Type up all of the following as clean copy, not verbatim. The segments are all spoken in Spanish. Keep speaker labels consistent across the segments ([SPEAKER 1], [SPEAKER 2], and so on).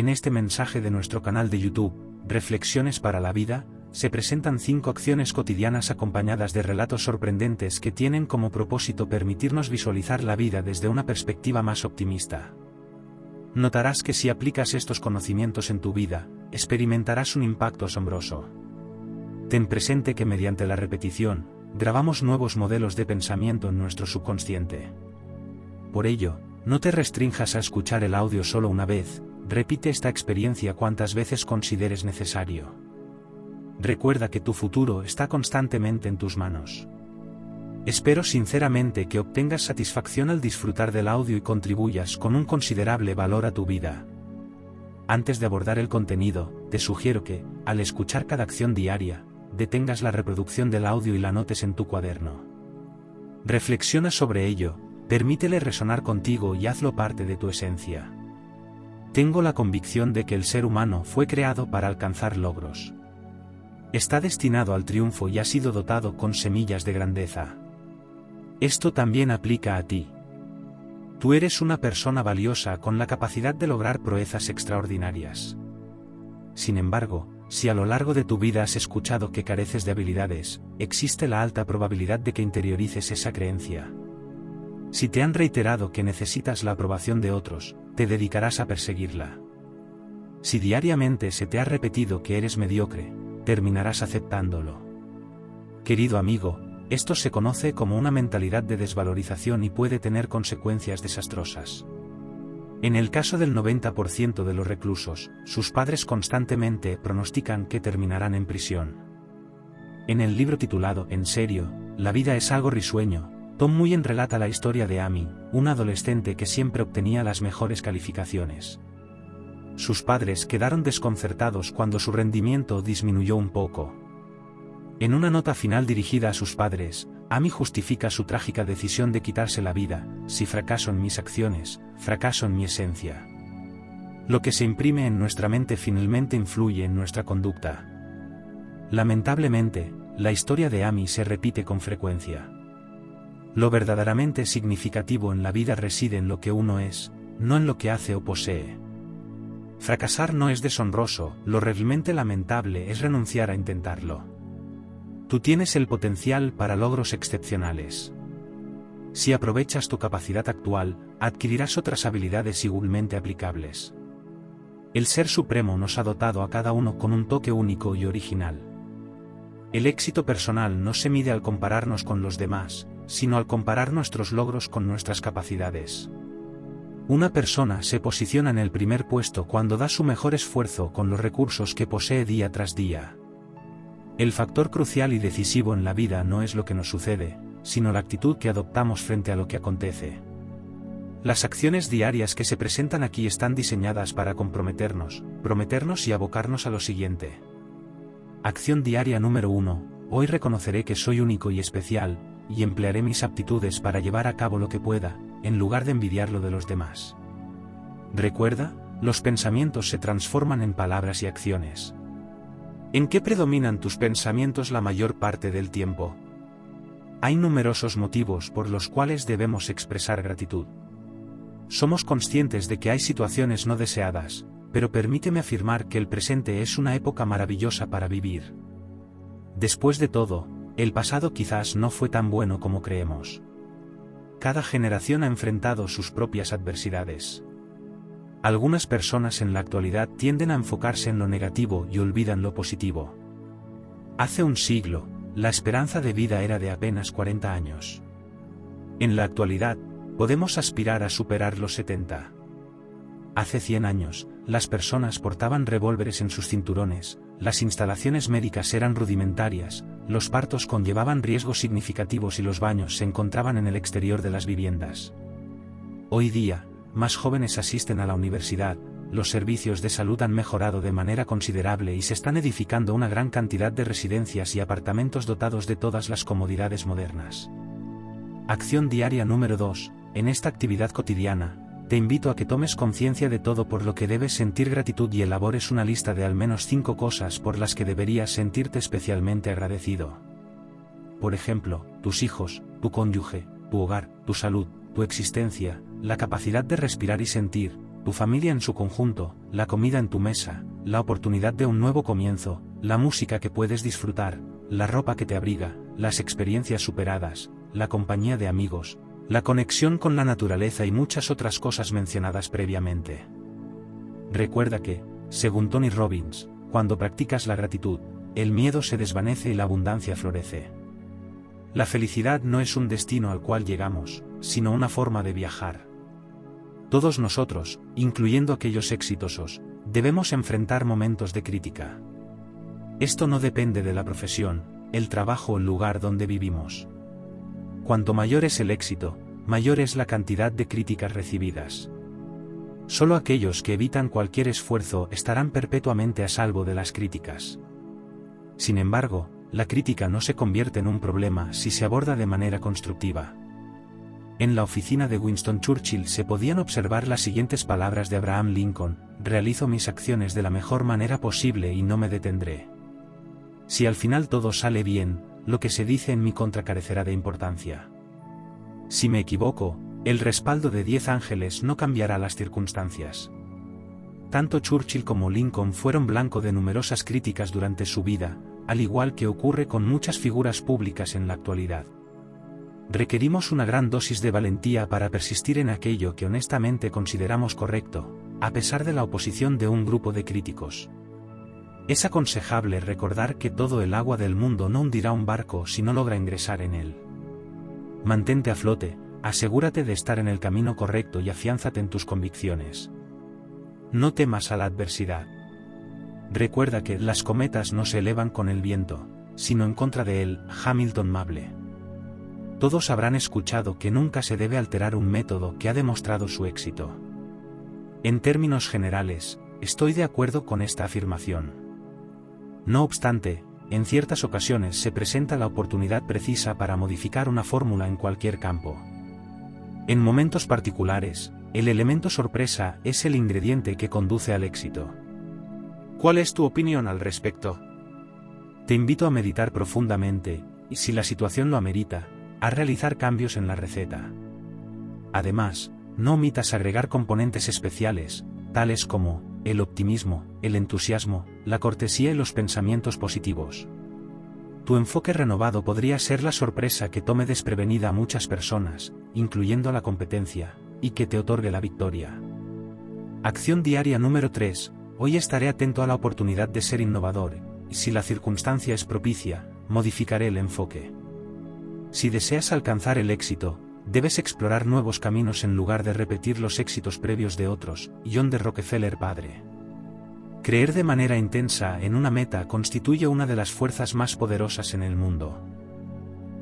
[SPEAKER 1] En este mensaje de nuestro canal de YouTube, Reflexiones para la Vida, se presentan 5 acciones cotidianas acompañadas de relatos sorprendentes que tienen como propósito permitirnos visualizar la vida desde una perspectiva más optimista. Notarás que si aplicas estos conocimientos en tu vida, experimentarás un impacto asombroso. Ten presente que mediante la repetición, grabamos nuevos modelos de pensamiento en nuestro subconsciente. Por ello, no te restrinjas a escuchar el audio solo una vez, repite esta experiencia cuantas veces consideres necesario. Recuerda que tu futuro está constantemente en tus manos. Espero sinceramente que obtengas satisfacción al disfrutar del audio y contribuyas con un considerable valor a tu vida. Antes de abordar el contenido, te sugiero que, al escuchar cada acción diaria, detengas la reproducción del audio y la anotes en tu cuaderno. Reflexiona sobre ello, permítele resonar contigo y hazlo parte de tu esencia. Tengo la convicción de que el ser humano fue creado para alcanzar logros. Está destinado al triunfo y ha sido dotado con semillas de grandeza. Esto también aplica a ti. Tú eres una persona valiosa con la capacidad de lograr proezas extraordinarias. Sin embargo, si a lo largo de tu vida has escuchado que careces de habilidades, existe la alta probabilidad de que interiorices esa creencia. Si te han reiterado que necesitas la aprobación de otros, te dedicarás a perseguirla. Si diariamente se te ha repetido que eres mediocre, terminarás aceptándolo. Querido amigo, esto se conoce como una mentalidad de desvalorización y puede tener consecuencias desastrosas. En el caso del 90% de los reclusos, sus padres constantemente pronostican que terminarán en prisión. En el libro titulado En serio, la vida es algo risueño, Tom Mullen relata la historia de Amy, una adolescente que siempre obtenía las mejores calificaciones. Sus padres quedaron desconcertados cuando su rendimiento disminuyó un poco. En una nota final dirigida a sus padres, Amy justifica su trágica decisión de quitarse la vida: si fracaso en mis acciones, fracaso en mi esencia. Lo que se imprime en nuestra mente finalmente influye en nuestra conducta. Lamentablemente, la historia de Amy se repite con frecuencia. Lo verdaderamente significativo en la vida reside en lo que uno es, no en lo que hace o posee. Fracasar no es deshonroso, lo realmente lamentable es renunciar a intentarlo. Tú tienes el potencial para logros excepcionales. Si aprovechas tu capacidad actual, adquirirás otras habilidades igualmente aplicables. El Ser Supremo nos ha dotado a cada uno con un toque único y original. El éxito personal no se mide al compararnos con los demás, sino al comparar nuestros logros con nuestras capacidades. Una persona se posiciona en el primer puesto cuando da su mejor esfuerzo con los recursos que posee día tras día. El factor crucial y decisivo en la vida no es lo que nos sucede, sino la actitud que adoptamos frente a lo que acontece. Las acciones diarias que se presentan aquí están diseñadas para comprometernos, prometernos y abocarnos a lo siguiente. Acción diaria número 1. Hoy reconoceré que soy único y especial, y emplearé mis aptitudes para llevar a cabo lo que pueda, en lugar de envidiar lo de los demás. Recuerda, los pensamientos se transforman en palabras y acciones. ¿En qué predominan tus pensamientos la mayor parte del tiempo? Hay numerosos motivos por los cuales debemos expresar gratitud. Somos conscientes de que hay situaciones no deseadas, pero permíteme afirmar que el presente es una época maravillosa para vivir. Después de todo, el pasado quizás no fue tan bueno como creemos. Cada generación ha enfrentado sus propias adversidades. Algunas personas en la actualidad tienden a enfocarse en lo negativo y olvidan lo positivo. Hace un siglo, la esperanza de vida era de apenas 40 años. En la actualidad, podemos aspirar a superar los 70. Hace 100 años, las personas portaban revólveres en sus cinturones, las instalaciones médicas eran rudimentarias, los partos conllevaban riesgos significativos y los baños se encontraban en el exterior de las viviendas. Hoy día, más jóvenes asisten a la universidad, los servicios de salud han mejorado de manera considerable y se están edificando una gran cantidad de residencias y apartamentos dotados de todas las comodidades modernas. Acción diaria número 2. En esta actividad cotidiana, te invito a que tomes conciencia de todo por lo que debes sentir gratitud y elabores una lista de al menos 5 cosas por las que deberías sentirte especialmente agradecido. Por ejemplo, tus hijos, tu cónyuge, tu hogar, tu salud, tu existencia, la capacidad de respirar y sentir, tu familia en su conjunto, la comida en tu mesa, la oportunidad de un nuevo comienzo, la música que puedes disfrutar, la ropa que te abriga, las experiencias superadas, la compañía de amigos, la conexión con la naturaleza y muchas otras cosas mencionadas previamente. Recuerda que, según Tony Robbins, cuando practicas la gratitud, el miedo se desvanece y la abundancia florece. La felicidad no es un destino al cual llegamos, sino una forma de viajar. Todos nosotros, incluyendo aquellos exitosos, debemos enfrentar momentos de crítica. Esto no depende de la profesión, el trabajo o el lugar donde vivimos. Cuanto mayor es el éxito, mayor es la cantidad de críticas recibidas. Solo aquellos que evitan cualquier esfuerzo estarán perpetuamente a salvo de las críticas. Sin embargo, la crítica no se convierte en un problema si se aborda de manera constructiva. En la oficina de Winston Churchill se podían observar las siguientes palabras de Abraham Lincoln: realizo mis acciones de la mejor manera posible y no me detendré. Si al final todo sale bien, lo que se dice en mi contra carecerá de importancia. Si me equivoco, el respaldo de 10 ángeles no cambiará las circunstancias. Tanto Churchill como Lincoln fueron blanco de numerosas críticas durante su vida, al igual que ocurre con muchas figuras públicas en la actualidad. Requerimos una gran dosis de valentía para persistir en aquello que honestamente consideramos correcto, a pesar de la oposición de un grupo de críticos. Es aconsejable recordar que todo el agua del mundo no hundirá un barco si no logra ingresar en él. Mantente a flote, asegúrate de estar en el camino correcto y afiánzate en tus convicciones. No temas a la adversidad. Recuerda que las cometas no se elevan con el viento, sino en contra de él. Hamilton Mable. Todos habrán escuchado que nunca se debe alterar un método que ha demostrado su éxito. En términos generales, estoy de acuerdo con esta afirmación. No obstante, en ciertas ocasiones se presenta la oportunidad precisa para modificar una fórmula en cualquier campo. En momentos particulares, el elemento sorpresa es el ingrediente que conduce al éxito. ¿Cuál es tu opinión al respecto? Te invito a meditar profundamente, y si la situación lo amerita, a realizar cambios en la receta. Además, no omitas agregar componentes especiales, tales como el optimismo, el entusiasmo, la cortesía y los pensamientos positivos. Tu enfoque renovado podría ser la sorpresa que tome desprevenida a muchas personas, incluyendo a la competencia, y que te otorgue la victoria. Acción diaria número 3. Hoy estaré atento a la oportunidad de ser innovador, y si la circunstancia es propicia, modificaré el enfoque. Si deseas alcanzar el éxito, debes explorar nuevos caminos en lugar de repetir los éxitos previos de otros. John D. Rockefeller padre. Creer de manera intensa en una meta constituye una de las fuerzas más poderosas en el mundo.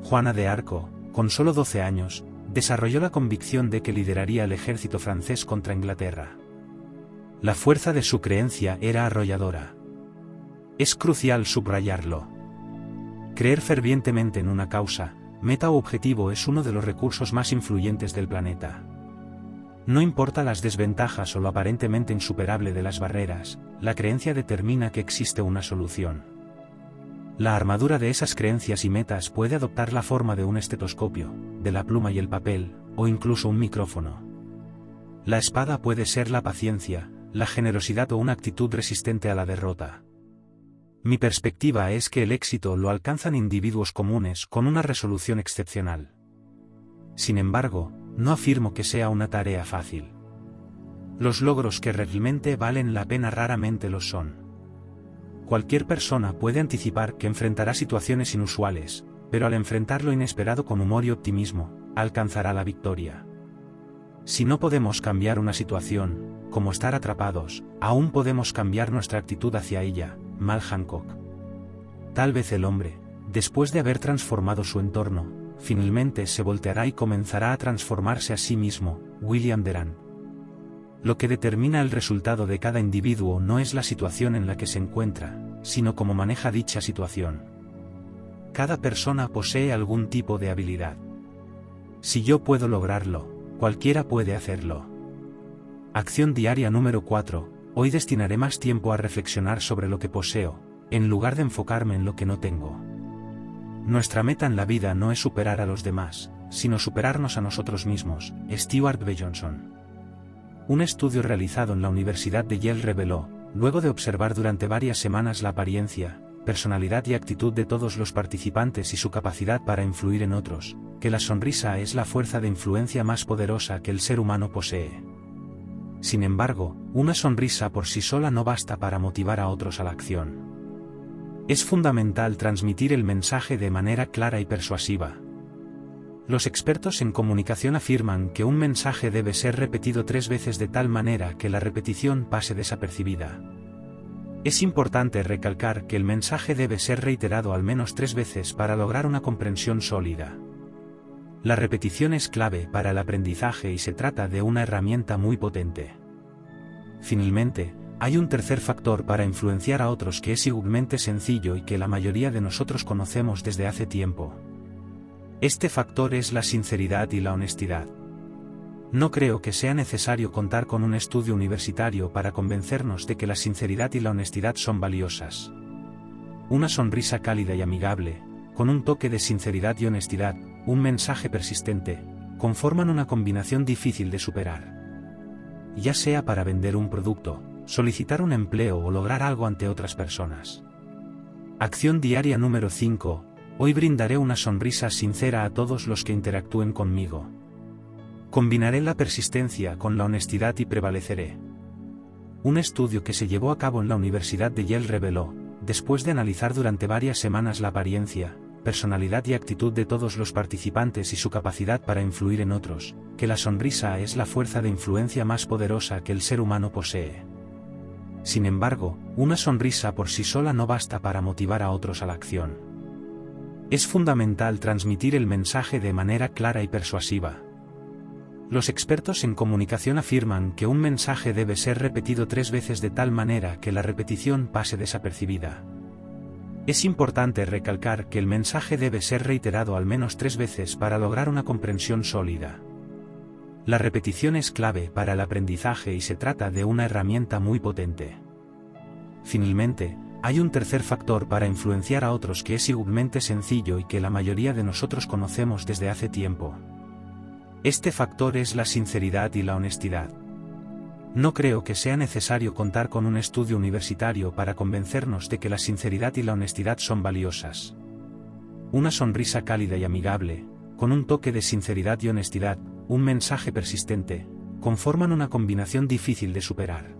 [SPEAKER 1] Juana de Arco, con solo 12 años, desarrolló la convicción de que lideraría el ejército francés contra Inglaterra. La fuerza de su creencia era arrolladora. Es crucial subrayarlo. Creer fervientemente en una causa, meta o objetivo es uno de los recursos más influyentes del planeta. No importa las desventajas o lo aparentemente insuperable de las barreras, la creencia determina que existe una solución. La armadura de esas creencias y metas puede adoptar la forma de un estetoscopio, de la pluma y el papel, o incluso un micrófono. La espada puede ser la paciencia, la generosidad o una actitud resistente a la derrota. Mi perspectiva es que el éxito lo alcanzan individuos comunes con una resolución excepcional. Sin embargo, no afirmo que sea una tarea fácil. Los logros que realmente valen la pena raramente lo son. Cualquier persona puede anticipar que enfrentará situaciones inusuales, pero al enfrentar lo inesperado con humor y optimismo, alcanzará la victoria. Si no podemos cambiar una situación, como estar atrapados, aún podemos cambiar nuestra actitud hacia ella. Mal Hancock. Tal vez el hombre, después de haber transformado su entorno, finalmente se volteará y comenzará a transformarse a sí mismo. William Durant. Lo que determina el resultado de cada individuo no es la situación en la que se encuentra, sino cómo maneja dicha situación. Cada persona posee algún tipo de habilidad. Si yo puedo lograrlo, cualquiera puede hacerlo. Acción diaria número 4. Hoy destinaré más tiempo a reflexionar sobre lo que poseo, en lugar de enfocarme en lo que no tengo. Nuestra meta en la vida no es superar a los demás, sino superarnos a nosotros mismos. Stuart B. Johnson. un estudio realizado en la Universidad de Yale reveló, luego de observar durante varias semanas la apariencia, personalidad y actitud de todos los participantes y su capacidad para influir en otros, que la sonrisa es la fuerza de influencia más poderosa que el ser humano posee. Sin embargo, una sonrisa por sí sola no basta para motivar a otros a la acción. Es fundamental transmitir el mensaje de manera clara y persuasiva. Los expertos en comunicación afirman que un mensaje debe ser repetido 3 veces de tal manera que la repetición pase desapercibida. Es importante recalcar que el mensaje debe ser reiterado al menos 3 veces para lograr una comprensión sólida. La repetición es clave para el aprendizaje y se trata de una herramienta muy potente. Finalmente, hay un tercer factor para influenciar a otros que es igualmente sencillo y que la mayoría de nosotros conocemos desde hace tiempo. Este factor es la sinceridad y la honestidad. No creo que sea necesario contar con un estudio universitario para convencernos de que la sinceridad y la honestidad son valiosas. Una sonrisa cálida y amigable, con un toque de sinceridad y honestidad, un mensaje persistente, conforman una combinación difícil de superar. Ya sea para vender un producto, solicitar un empleo o lograr algo ante otras personas. Acción diaria número 5. Hoy brindaré una sonrisa sincera a todos los que interactúen conmigo. Combinaré la persistencia con la honestidad y prevaleceré. Un estudio que se llevó a cabo en la Universidad de Yale reveló, después de analizar durante varias semanas la apariencia, personalidad y actitud de todos los participantes y su capacidad para influir en otros, que la sonrisa es la fuerza de influencia más poderosa que el ser humano posee. Sin embargo, una sonrisa por sí sola no basta para motivar a otros a la acción. Es fundamental transmitir el mensaje de manera clara y persuasiva. Los expertos en comunicación afirman que un mensaje debe ser repetido 3 veces de tal manera que la repetición pase desapercibida. Es importante recalcar que el mensaje debe ser reiterado al menos 3 veces para lograr una comprensión sólida. La repetición es clave para el aprendizaje y se trata de una herramienta muy potente. Finalmente, hay un tercer factor para influenciar a otros que es igualmente sencillo y que la mayoría de nosotros conocemos desde hace tiempo. Este factor es la sinceridad y la honestidad. No creo que sea necesario contar con un estudio universitario para convencernos de que la sinceridad y la honestidad son valiosas. Una sonrisa cálida y amigable, con un toque de sinceridad y honestidad, un mensaje persistente, conforman una combinación difícil de superar.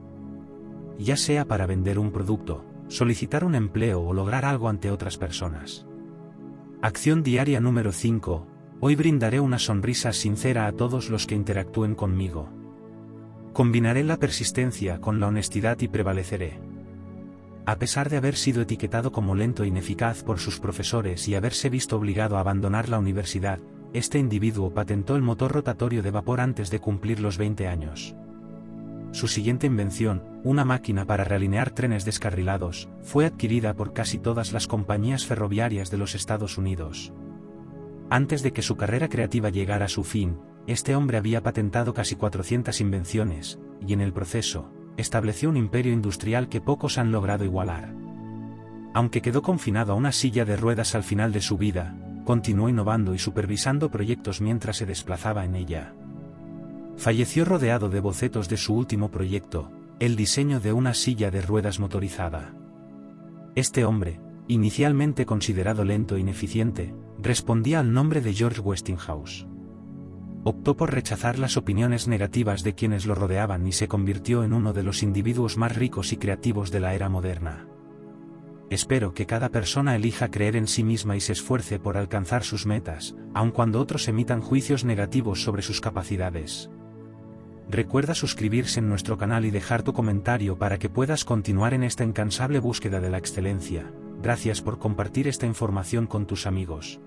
[SPEAKER 1] Ya sea para vender un producto, solicitar un empleo o lograr algo ante otras personas. Acción diaria número 5. Hoy brindaré una sonrisa sincera a todos los que interactúen conmigo. Combinaré la persistencia con la honestidad y prevaleceré. A pesar de haber sido etiquetado como lento e ineficaz por sus profesores y haberse visto obligado a abandonar la universidad, este individuo patentó el motor rotatorio de vapor antes de cumplir los 20 años. Su siguiente invención, una máquina para realinear trenes descarrilados, fue adquirida por casi todas las compañías ferroviarias de los Estados Unidos. Antes de que su carrera creativa llegara a su fin, este hombre había patentado casi 400 invenciones, y en el proceso, estableció un imperio industrial que pocos han logrado igualar. Aunque quedó confinado a una silla de ruedas al final de su vida, continuó innovando y supervisando proyectos mientras se desplazaba en ella. Falleció rodeado de bocetos de su último proyecto, el diseño de una silla de ruedas motorizada. Este hombre, inicialmente considerado lento e ineficiente, respondía al nombre de George Westinghouse. Optó por rechazar las opiniones negativas de quienes lo rodeaban y se convirtió en uno de los individuos más ricos y creativos de la era moderna. Espero que cada persona elija creer en sí misma y se esfuerce por alcanzar sus metas, aun cuando otros emitan juicios negativos sobre sus capacidades. Recuerda suscribirse en nuestro canal y dejar tu comentario para que puedas continuar en esta incansable búsqueda de la excelencia. Gracias por compartir esta información con tus amigos.